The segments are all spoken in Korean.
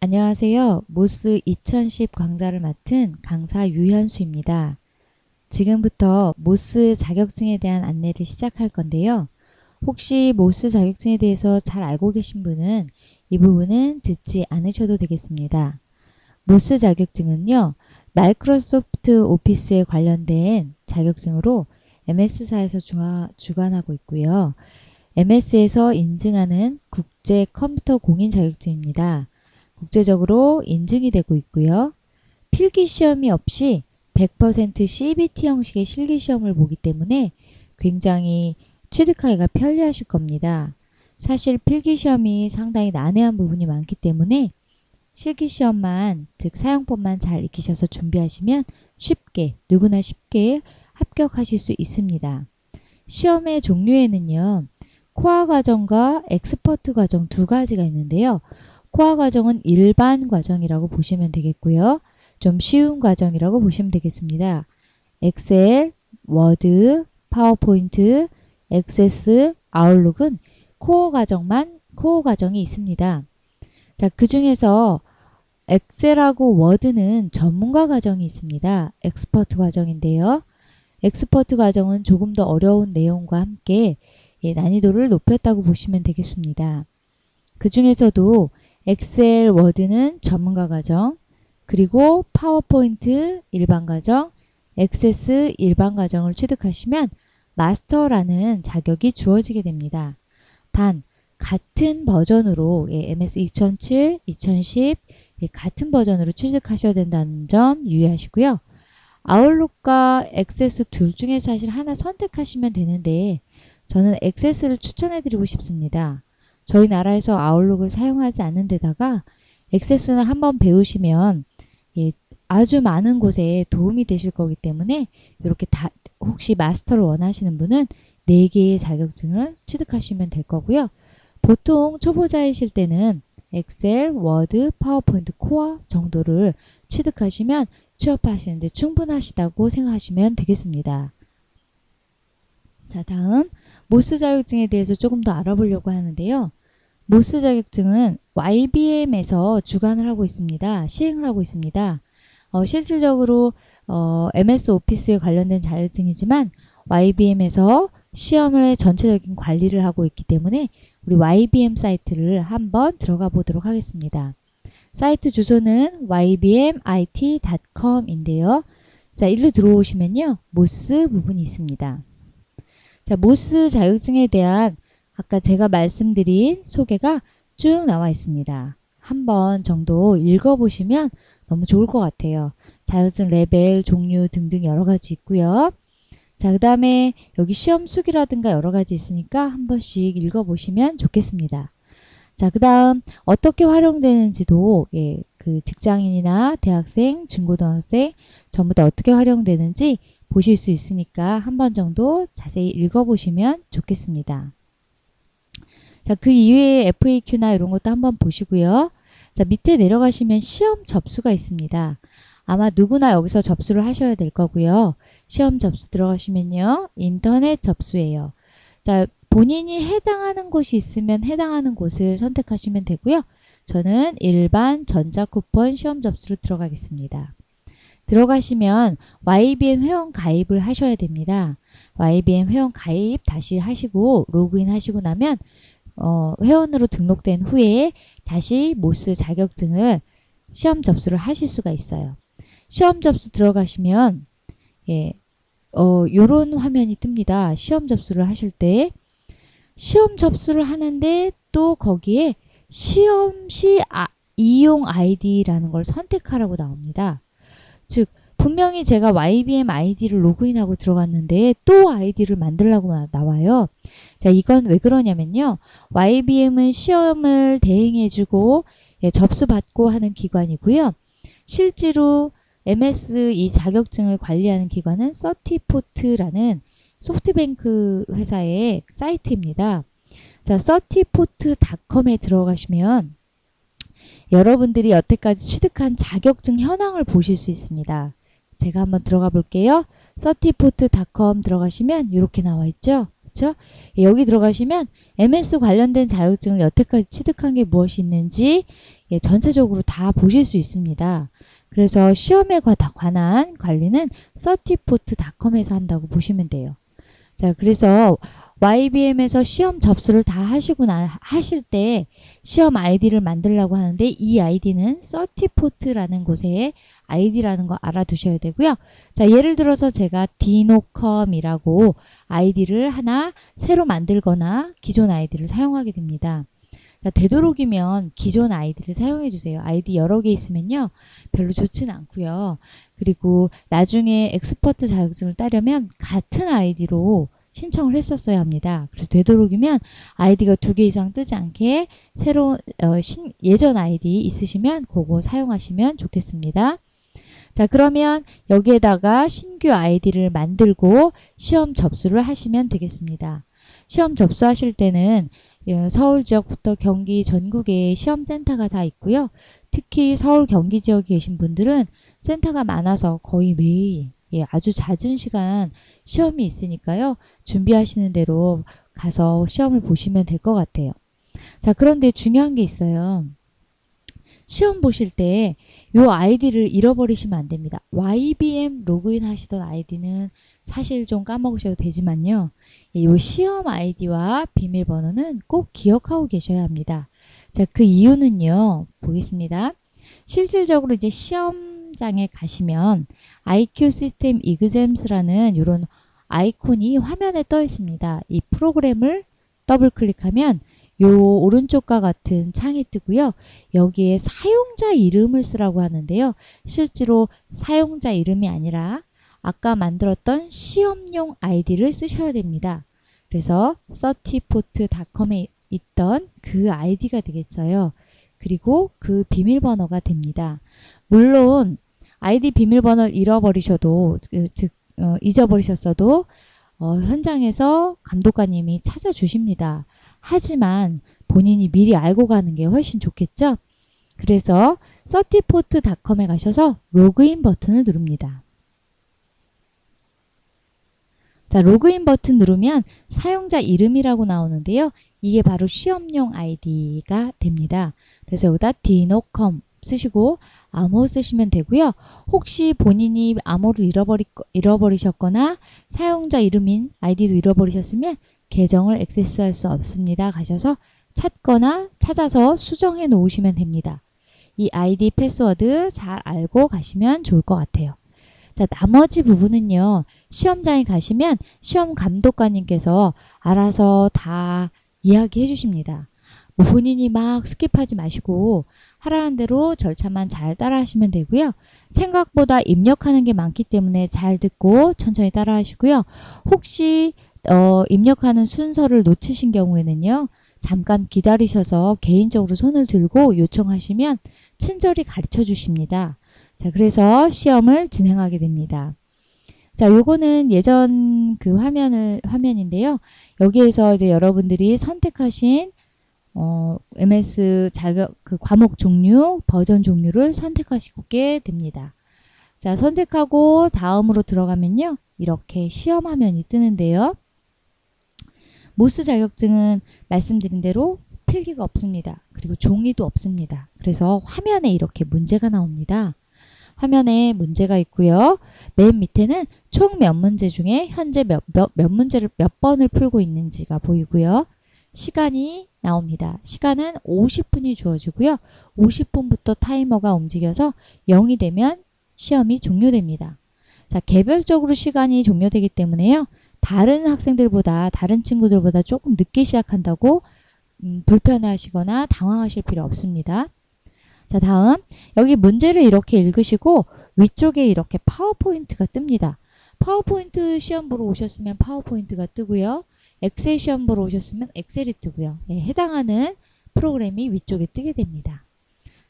안녕하세요. 모스 2010 강좌를 맡은 강사 유현수입니다. 지금부터 모스 자격증에 대한 안내를 시작할 건데요. 혹시 모스 자격증에 대해서 잘 알고 계신 분은 이 부분은 듣지 않으셔도 되겠습니다. 모스 자격증은요, 마이크로소프트 오피스에 관련된 자격증으로 MS사에서 주관하고 있고요. MS에서 인증하는 국제 컴퓨터 공인 자격증입니다. 국제적으로 인증이 되고 있고요. 필기시험이 없이 100% CBT 형식의 실기시험을 보기 때문에 굉장히 취득하기가 편리하실 겁니다. 사실 필기시험이 상당히 난해한 부분이 많기 때문에 실기시험만, 즉 사용법만 잘 익히셔서 준비하시면 누구나 쉽게 합격하실 수 있습니다. 시험의 종류에는요, 코어 과정과 엑스퍼트 과정 두 가지가 있는데요. 코어 과정은 일반 과정이라고 보시면 되겠고요. 좀 쉬운 과정이라고 보시면 되겠습니다. 엑셀, 워드, 파워포인트, 액세스, 아웃룩은 코어 과정이 있습니다. 자, 그 중에서 엑셀하고 워드는 전문가 과정이 있습니다. 엑스퍼트 과정인데요. 엑스퍼트 과정은 조금 더 어려운 내용과 함께 난이도를 높였다고 보시면 되겠습니다. 그 중에서도 엑셀, 워드는 전문가 과정, 그리고 파워포인트 일반 과정, 액세스 일반 과정을 취득하시면 마스터라는 자격이 주어지게 됩니다. 단 같은 버전으로 MS 2007, 2010 같은 버전으로 취득하셔야 된다는 점 유의하시고요. 아웃룩과 액세스 둘 중에 사실 하나 선택하시면 되는데 저는 액세스를 추천해 드리고 싶습니다. 저희 나라에서 아웃룩을 사용하지 않는 데다가 액세스는 한번 배우시면 아주 많은 곳에 도움이 되실 거기 때문에 이렇게 혹시 마스터를 원하시는 분은 4개의 자격증을 취득하시면 될 거고요. 보통 초보자이실 때는 엑셀, 워드, 파워포인트, 코어 정도를 취득하시면 취업하시는데 충분하시다고 생각하시면 되겠습니다. 자, 다음 모스 자격증에 대해서 조금 더 알아보려고 하는데요. 모스 자격증은 YBM에서 주관을 하고 있습니다. 시행을 하고 있습니다. 실질적으로 MS 오피스에 관련된 자격증이지만 YBM에서 시험의 전체적인 관리를 하고 있기 때문에 우리 YBM 사이트를 한번 들어가 보도록 하겠습니다. 사이트 주소는 ybmit.com인데요. 자, 일로 들어오시면요. 모스 부분이 있습니다. 자, 모스 자격증에 대한 아까 제가 말씀드린 소개가 쭉 나와 있습니다. 한 번 정도 읽어보시면 너무 좋을 것 같아요. 자격증 레벨, 종류 등등 여러 가지 있고요. 자, 그 다음에 여기 시험 수기라든가 여러 가지 있으니까 한 번씩 읽어보시면 좋겠습니다. 자, 그 다음 어떻게 활용되는지도 그 직장인이나 대학생, 중고등학생 전부 다 어떻게 활용되는지 보실 수 있으니까 한 번 정도 자세히 읽어보시면 좋겠습니다. 자, 그 이외에 FAQ나 이런 것도 한번 보시고요. 자, 밑에 내려가시면 시험 접수가 있습니다. 아마 누구나 여기서 접수를 하셔야 될 거고요. 시험 접수 들어가시면요. 인터넷 접수예요. 자, 본인이 해당하는 곳이 있으면 해당하는 곳을 선택하시면 되고요. 저는 일반 전자쿠폰 시험 접수로 들어가겠습니다. 들어가시면 YBM 회원 가입을 하셔야 됩니다. YBM 회원 가입 다시 하시고 로그인 하시고 나면 회원으로 등록된 후에 다시 모스 자격증을 시험 접수를 하실 수가 있어요. 시험 접수 들어가시면 요런 화면이 뜹니다. 시험 접수를 하실 때 시험 접수를 하는데 또 거기에 시험 시 이용 아이디라는 걸 선택하라고 나옵니다. 즉 분명히 제가 YBM 아이디를 로그인하고 들어갔는데 또 아이디를 만들라고 나와요. 자, 이건 왜 그러냐면요. YBM은 시험을 대행해주고 접수받고 하는 기관이고요. 실제로 MS 이 자격증을 관리하는 기관은 서티포트라는 소프트뱅크 회사의 사이트입니다. 자, 서티포트닷컴에 들어가시면 여러분들이 여태까지 취득한 자격증 현황을 보실 수 있습니다. 제가 한번 들어가 볼게요. 서티포트닷컴 들어가시면 이렇게 나와 있죠. 그렇죠? 여기 들어가시면 MS 관련된 자격증을 여태까지 취득한 게 무엇이 있는지 전체적으로 다 보실 수 있습니다. 그래서 시험에 관한 관리는 certiportcom에서 한다고 보시면 돼요. 자, 그래서 YBM에서 시험 접수를 다 하실 때 시험 아이디를 만들려고 하는데 이 아이디는 certiport라는 곳에 아이디라는 거 알아두셔야 되고요. 자, 예를 들어서 제가 디노컴이라고 아이디를 하나 새로 만들거나 기존 아이디를 사용하게 됩니다. 자, 되도록이면 기존 아이디를 사용해 주세요. 아이디 여러 개 있으면요. 별로 좋지는 않고요. 그리고 나중에 엑스퍼트 자격증을 따려면 같은 아이디로 신청을 했었어야 합니다. 그래서 되도록이면 아이디가 2개 이상 뜨지 않게 새로 예전 아이디 있으시면 그거 사용하시면 좋겠습니다. 자, 그러면 여기에다가 신규 아이디를 만들고 시험 접수를 하시면 되겠습니다. 시험 접수하실 때는 서울 지역부터 경기 전국에 시험센터가 다 있고요. 특히 서울 경기 지역에 계신 분들은 센터가 많아서 거의 매일 아주 잦은 시간 시험이 있으니까요. 준비하시는 대로 가서 시험을 보시면 될 것 같아요. 자, 그런데 중요한 게 있어요. 시험 보실 때 이 아이디를 잃어버리시면 안 됩니다. YBM 로그인 하시던 아이디는 사실 좀 까먹으셔도 되지만요. 이 시험 아이디와 비밀번호는 꼭 기억하고 계셔야 합니다. 자, 그 이유는요. 보겠습니다. 실질적으로 이제 시험장에 가시면 IQ 시스템 exams라는 이런 아이콘이 화면에 떠 있습니다. 이 프로그램을 더블 클릭하면 요 오른쪽과 같은 창이 뜨고요. 여기에 사용자 이름을 쓰라고 하는데요. 실제로 사용자 이름이 아니라 아까 만들었던 시험용 아이디를 쓰셔야 됩니다. 그래서 certiport.com에 있던 그 아이디가 되겠어요. 그리고 그 비밀번호가 됩니다. 물론 아이디 비밀번호를 잃어버리셔도 잊어버리셨어도 현장에서 감독관님이 찾아주십니다. 하지만 본인이 미리 알고 가는 게 훨씬 좋겠죠? 그래서 certiport.com에 가셔서 로그인 버튼을 누릅니다. 자, 로그인 버튼 누르면 사용자 이름이라고 나오는데요. 이게 바로 시험용 아이디가 됩니다. 그래서 여기다 디노컴 쓰시고 암호 쓰시면 되고요. 혹시 본인이 암호를 잃어버리셨거나 사용자 이름인 아이디도 잃어버리셨으면 계정을 액세스할 수 없습니다. 가셔서 찾거나 찾아서 수정해 놓으시면 됩니다. 이 아이디 패스워드 잘 알고 가시면 좋을 것 같아요. 자, 나머지 부분은요. 시험장에 가시면 시험 감독관님께서 알아서 다 이야기해 주십니다. 뭐 본인이 막 스킵하지 마시고 하라는 대로 절차만 잘 따라 하시면 되고요. 생각보다 입력하는 게 많기 때문에 잘 듣고 천천히 따라 하시고요. 혹시 입력하는 순서를 놓치신 경우에는요. 잠깐 기다리셔서 개인적으로 손을 들고 요청하시면 친절히 가르쳐 주십니다. 자, 그래서 시험을 진행하게 됩니다. 자, 요거는 예전 그 화면인데요. 여기에서 이제 여러분들이 선택하신 MS 자격 그 과목 종류, 버전 종류를 선택하시게 됩니다. 자, 선택하고 다음으로 들어가면요. 이렇게 시험 화면이 뜨는데요. 모스 자격증은 말씀드린 대로 필기가 없습니다. 그리고 종이도 없습니다. 그래서 화면에 이렇게 문제가 나옵니다. 화면에 문제가 있고요. 맨 밑에는 총 몇 문제 중에 현재 몇 문제를 몇 번을 풀고 있는지가 보이고요. 시간이 나옵니다. 시간은 50분이 주어지고요. 50분부터 타이머가 움직여서 0이 되면 시험이 종료됩니다. 자, 개별적으로 시간이 종료되기 때문에요. 다른 학생들보다 다른 친구들보다 조금 늦게 시작한다고 불편해하시거나 당황하실 필요 없습니다. 자, 다음 여기 문제를 이렇게 읽으시고 위쪽에 이렇게 파워포인트가 뜹니다. 파워포인트 시험 보러 오셨으면 파워포인트가 뜨고요. 엑셀 시험 보러 오셨으면 엑셀이 뜨고요. 해당하는 프로그램이 위쪽에 뜨게 됩니다.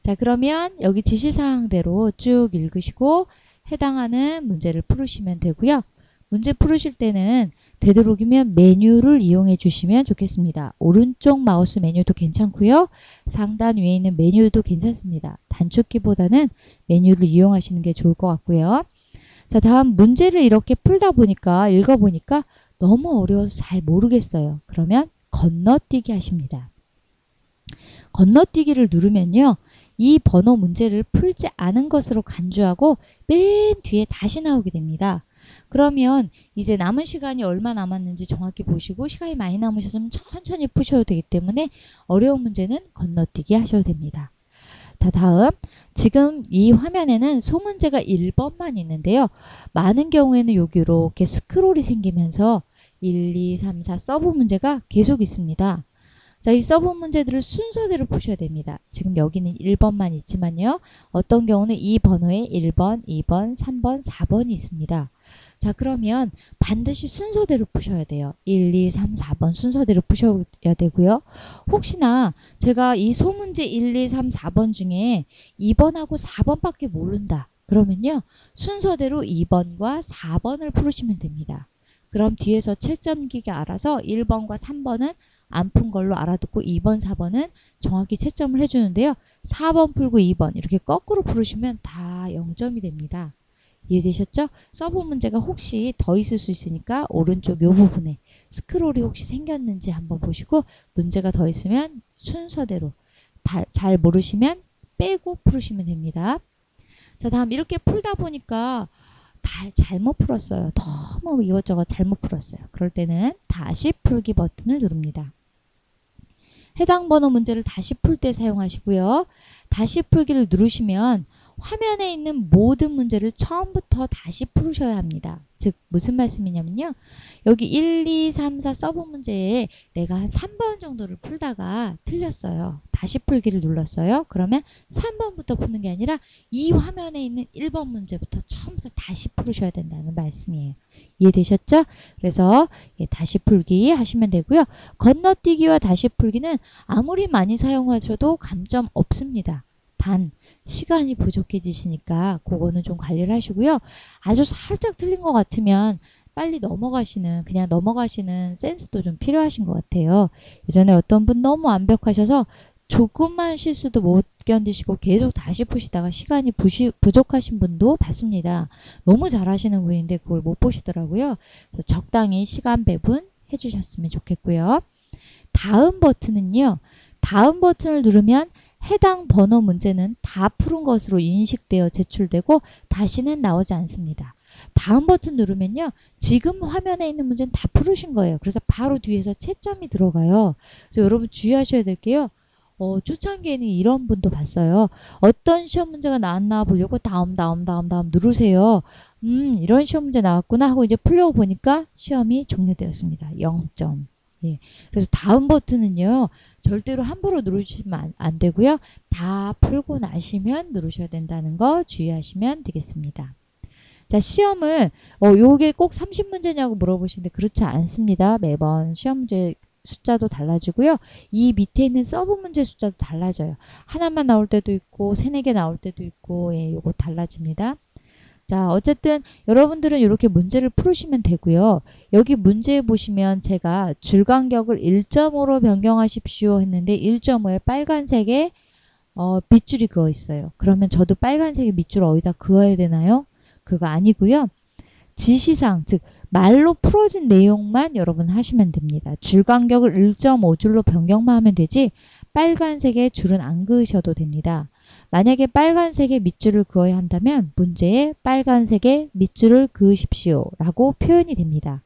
자, 그러면 여기 지시사항대로 쭉 읽으시고 해당하는 문제를 풀으시면 되고요. 문제 풀으실 때는 되도록이면 메뉴를 이용해 주시면 좋겠습니다. 오른쪽 마우스 메뉴도 괜찮고요. 상단 위에 있는 메뉴도 괜찮습니다. 단축키보다는 메뉴를 이용하시는 게 좋을 것 같고요. 자, 다음 문제를 이렇게 풀다 보니까 읽어보니까 너무 어려워서 잘 모르겠어요. 그러면 건너뛰기 하십니다. 건너뛰기를 누르면요. 이 번호 문제를 풀지 않은 것으로 간주하고 맨 뒤에 다시 나오게 됩니다. 그러면 이제 남은 시간이 얼마 남았는지 정확히 보시고 시간이 많이 남으셨으면 천천히 푸셔도 되기 때문에 어려운 문제는 건너뛰기 하셔도 됩니다. 자, 다음 지금 이 화면에는 소문제가 1번만 있는데요. 많은 경우에는 여기 이렇게 스크롤이 생기면서 1, 2, 3, 4 서브 문제가 계속 있습니다. 자, 이 서브 문제들을 순서대로 푸셔야 됩니다. 지금 여기는 1번만 있지만요. 어떤 경우는 이 번호에 1번, 2번, 3번, 4번이 있습니다. 자, 그러면 반드시 순서대로 푸셔야 돼요. 1, 2, 3, 4번 순서대로 푸셔야 되고요. 혹시나 제가 이 소문제 1, 2, 3, 4번 중에 2번하고 4번밖에 모른다. 그러면요. 순서대로 2번과 4번을 풀으시면 됩니다. 그럼 뒤에서 채점기가 알아서 1번과 3번은 안 푼 걸로 알아듣고 2번, 4번은 정확히 채점을 해주는데요. 4번 풀고 2번 이렇게 거꾸로 풀으시면 다 0점이 됩니다. 이해되셨죠? 서브 문제가 혹시 더 있을 수 있으니까 오른쪽 요 부분에 스크롤이 혹시 생겼는지 한번 보시고 문제가 더 있으면 순서대로 잘 모르시면 빼고 풀으시면 됩니다. 자, 다음 이렇게 풀다 보니까 다 잘못 풀었어요. 너무 이것저것 잘못 풀었어요. 그럴 때는 다시 풀기 버튼을 누릅니다. 해당 번호 문제를 다시 풀 때 사용하시고요. 다시 풀기를 누르시면 화면에 있는 모든 문제를 처음부터 다시 풀으셔야 합니다. 즉 무슨 말씀이냐면요. 여기 1, 2, 3, 4 서브 문제에 내가 한 3번 정도를 풀다가 틀렸어요. 다시 풀기를 눌렀어요. 그러면 3번부터 푸는 게 아니라 이 화면에 있는 1번 문제부터 처음부터 다시 풀으셔야 된다는 말씀이에요. 이해되셨죠? 그래서 다시 풀기 하시면 되고요. 건너뛰기와 다시 풀기는 아무리 많이 사용하셔도 감점 없습니다. 단 시간이 부족해지시니까 그거는 좀 관리를 하시고요. 아주 살짝 틀린 것 같으면 빨리 그냥 넘어가시는 센스도 좀 필요하신 것 같아요. 예전에 어떤 분 너무 완벽하셔서 조금만 실수도 못 견디시고 계속 다시 푸시다가 시간이 부족하신 분도 봤습니다. 너무 잘하시는 분인데 그걸 못 보시더라고요. 그래서 적당히 시간 배분 해주셨으면 좋겠고요. 다음 버튼은요. 다음 버튼을 누르면 해당 번호 문제는 다 푸른 것으로 인식되어 제출되고 다시는 나오지 않습니다. 다음 버튼 누르면요. 지금 화면에 있는 문제는 다 풀으신 거예요. 그래서 바로 뒤에서 채점이 들어가요. 그래서 여러분 주의하셔야 될게요. 초창기에는 이런 분도 봤어요. 어떤 시험 문제가 나왔나 보려고 다음 누르세요. 이런 시험 문제 나왔구나 하고 이제 풀려고 보니까 시험이 종료되었습니다. 0점. 예. 그래서 다음 버튼은요. 절대로 함부로 누르시면 안 되고요. 다 풀고 나시면 누르셔야 된다는 거 주의하시면 되겠습니다. 자, 시험을 요게 꼭 30문제냐고 물어보시는데 그렇지 않습니다. 매번 시험 문제 숫자도 달라지고요. 이 밑에 있는 서브 문제 숫자도 달라져요. 하나만 나올 때도 있고 3, 4개 나올 때도 있고 요거 달라집니다. 자, 어쨌든 여러분들은 이렇게 문제를 풀으시면 되고요. 여기 문제에 보시면 제가 줄간격을 1.5로 변경하십시오 했는데 1.5에 빨간색에 밑줄이 그어 있어요. 그러면 저도 빨간색의 밑줄 어디다 그어야 되나요? 그거 아니고요. 지시사항, 즉 말로 풀어진 내용만 여러분 하시면 됩니다. 줄간격을 1.5줄로 변경만 하면 되지 빨간색의 줄은 안 그으셔도 됩니다. 만약에 빨간색의 밑줄을 그어야 한다면 문제에 빨간색의 밑줄을 그으십시오 라고 표현이 됩니다.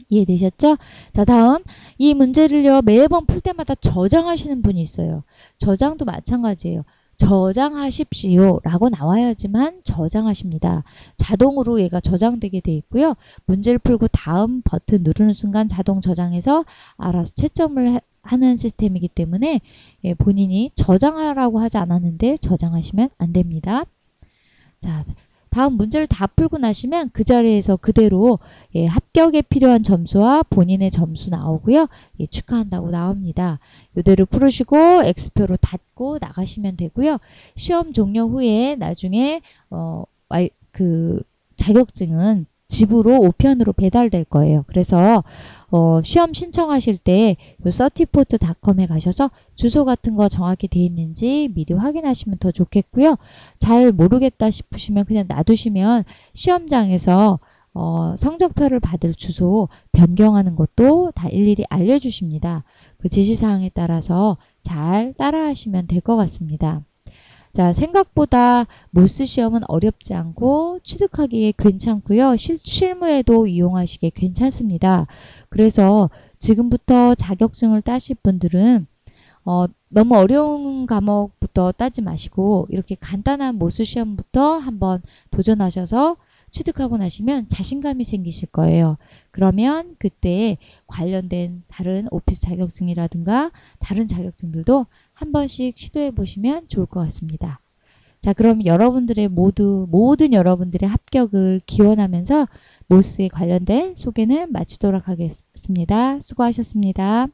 이해되셨죠? 자, 다음 이 문제를요 매번 풀 때마다 저장하시는 분이 있어요. 저장도 마찬가지예요. 저장하십시오 라고 나와야지만 저장하십니다. 자동으로 얘가 저장되게 돼 있고요. 문제를 풀고 다음 버튼 누르는 순간 자동 저장해서 알아서 채점을 하는 시스템이기 때문에 본인이 저장하라고 하지 않았는데 저장하시면 안 됩니다. 자, 다음 문제를 다 풀고 나시면 그 자리에서 그대로 합격에 필요한 점수와 본인의 점수 나오고요. 축하한다고 나옵니다. 이대로 풀으시고 X표로 닫고 나가시면 되고요. 시험 종료 후에 나중에 그 자격증은 집으로 우편으로 배달될 거예요. 그래서 시험 신청하실 때 certiportcom에 가셔서 주소 같은 거 정확히 돼 있는지 미리 확인하시면 더 좋겠고요. 잘 모르겠다 싶으시면 그냥 놔두시면 시험장에서 성적표를 받을 주소 변경하는 것도 다 일일이 알려주십니다. 그 지시사항에 따라서 잘 따라하시면 될 것 같습니다. 자, 생각보다 모스 시험은 어렵지 않고 취득하기에 괜찮고요. 실무에도 이용하시기에 괜찮습니다. 그래서 지금부터 자격증을 따실 분들은 너무 어려운 과목부터 따지 마시고 이렇게 간단한 모수 시험부터 한번 도전하셔서 취득하고 나시면 자신감이 생기실 거예요. 그러면 그때 관련된 다른 오피스 자격증이라든가 다른 자격증들도 한 번씩 시도해 보시면 좋을 것 같습니다. 자, 그럼 여러분들의 모든 여러분들의 합격을 기원하면서 모스에 관련된 소개는 마치도록 하겠습니다. 수고하셨습니다.